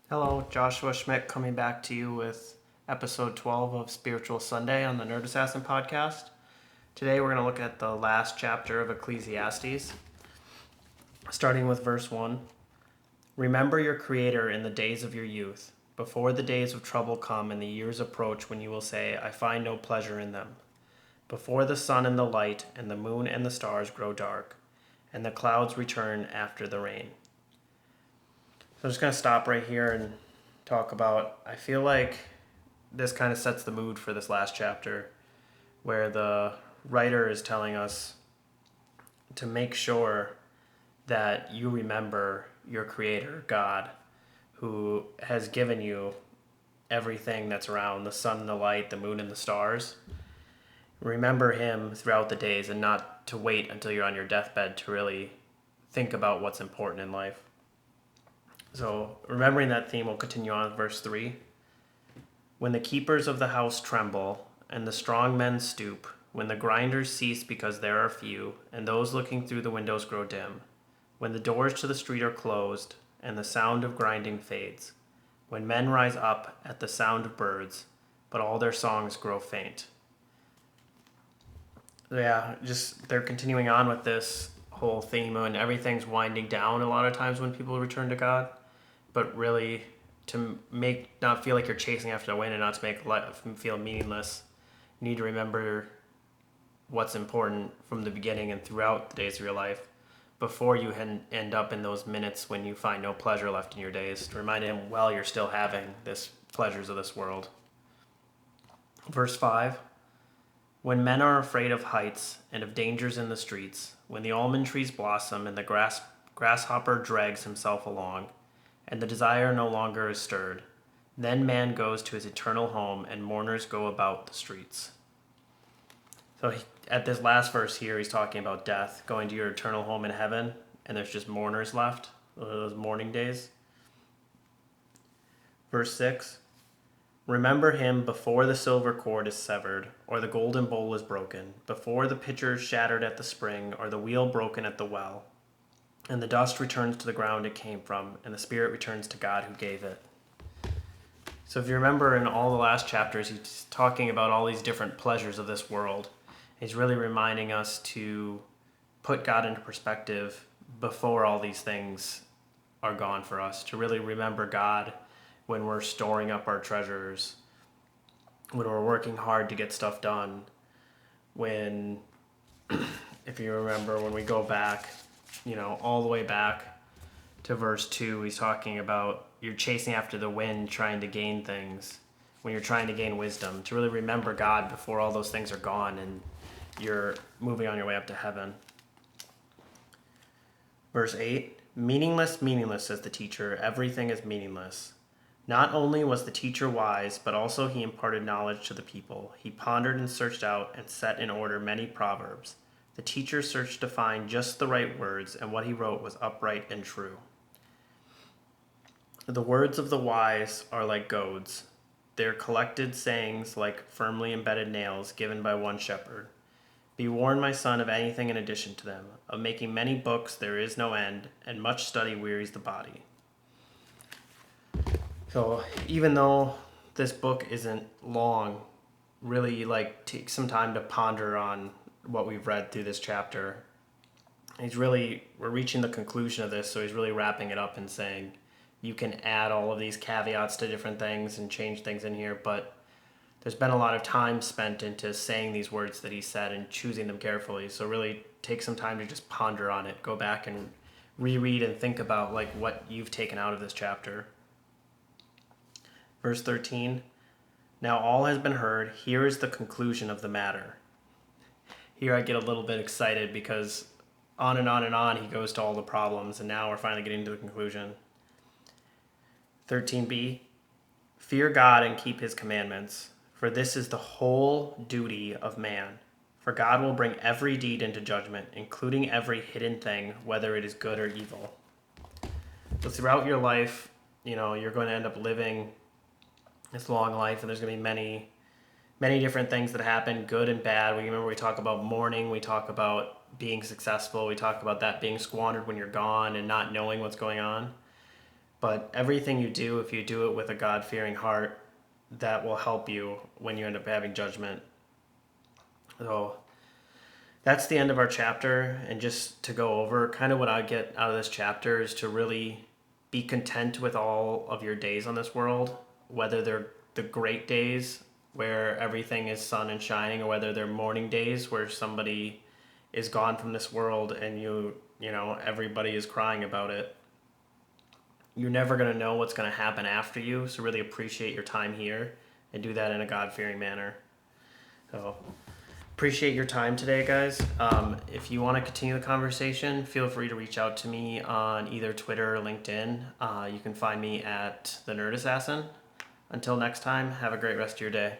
Hello, Joshua Schmidt coming back to you with episode 12 of Spiritual Sunday on the Nerd Assassin podcast. Today we're going to look at the last chapter of Ecclesiastes, starting with verse 1. Remember your Creator in the days of your youth, before the days of trouble come and the years approach when you will say, I find no pleasure in them. Before the sun and the light and the moon and the stars grow dark, and the clouds return after the rain. So I'm just going to stop right here and talk about, I feel like this kind of sets the mood for this last chapter, where the writer is telling us to make sure that you remember your Creator, God, who has given you everything that's around, the sun and the light, the moon and the stars. Remember Him throughout the days and not to wait until you're on your deathbed to really think about what's important in life. So, remembering that theme, we'll continue on with verse 3. When the keepers of the house tremble, and the strong men stoop, when the grinders cease because there are few, and those looking through the windows grow dim, when the doors to the street are closed, and the sound of grinding fades, when men rise up at the sound of birds, but all their songs grow faint. Yeah, just they're continuing on with this whole theme, and everything's winding down a lot of times when people return to God. But really, to make not feel like you're chasing after the wind and not to make life feel meaningless, you need to remember what's important from the beginning and throughout the days of your life before you end up in those minutes when you find no pleasure left in your days, to remind him while you're still having this pleasures of this world. Verse 5. When men are afraid of heights and of dangers in the streets, when the almond trees blossom and the grasshopper drags himself along, and the desire no longer is stirred, then man goes to his eternal home and mourners go about the streets. So at this last verse here, he's talking about death, going to your eternal home in heaven, and there's just mourners left, those mourning days. Verse 6. Remember him before the silver cord is severed, or the golden bowl is broken, before the pitcher is shattered at the spring, or the wheel broken at the well. And the dust returns to the ground it came from, and the spirit returns to God who gave it. So if you remember in all the last chapters, he's talking about all these different pleasures of this world. He's really reminding us to put God into perspective before all these things are gone for us, to really remember God when we're storing up our treasures, when we're working hard to get stuff done, when, if you remember, when we go back, all the way back to verse 2, he's talking about you're chasing after the wind, trying to gain things, when you're trying to gain wisdom, to really remember God before all those things are gone and you're moving on your way up to heaven. Verse 8, meaningless, meaningless, says the teacher, everything is meaningless. Not only was the teacher wise, but also he imparted knowledge to the people. He pondered and searched out and set in order many proverbs. The teacher searched to find just the right words, and what he wrote was upright and true. The words of the wise are like goads. Their collected sayings like firmly embedded nails given by one shepherd. Be warned, my son, of anything in addition to them. Of making many books there is no end, and much study wearies the body. So even though this book isn't long, really take some time to ponder on what we've read through this chapter. We're reaching the conclusion of this, so he's really wrapping it up and saying you can add all of these caveats to different things and change things in here, but there's been a lot of time spent into saying these words that he said and choosing them carefully. So really take some time to just ponder on it, go back and reread and think about what you've taken out of this chapter. Verse 13, now all has been heard, here is the conclusion of the matter. Here I get a little bit excited because on and on and on he goes to all the problems, and now we're finally getting to the conclusion. 13b, fear God and keep his commandments, for this is the whole duty of man. For God will bring every deed into judgment, including every hidden thing, whether it is good or evil. So throughout your life, you're going to end up living this long life, and there's going to be many different things that happen, good and bad. We talk about mourning, we talk about being successful, we talk about that being squandered when you're gone and not knowing what's going on. But everything you do, if you do it with a God-fearing heart, that will help you when you end up having judgment. So that's the end of our chapter. And just to go over, kind of what I get out of this chapter is to really be content with all of your days on this world, whether they're the great days where everything is sun and shining, or whether they're morning days where somebody is gone from this world and everybody is crying about it. You're never going to know what's going to happen after you, so really appreciate your time here and do that in a God-fearing manner. So appreciate your time today, guys. If you want to continue the conversation, feel free to reach out to me on either Twitter or LinkedIn. You can find me at the Nerd Assassin. Until next time, have a great rest of your day.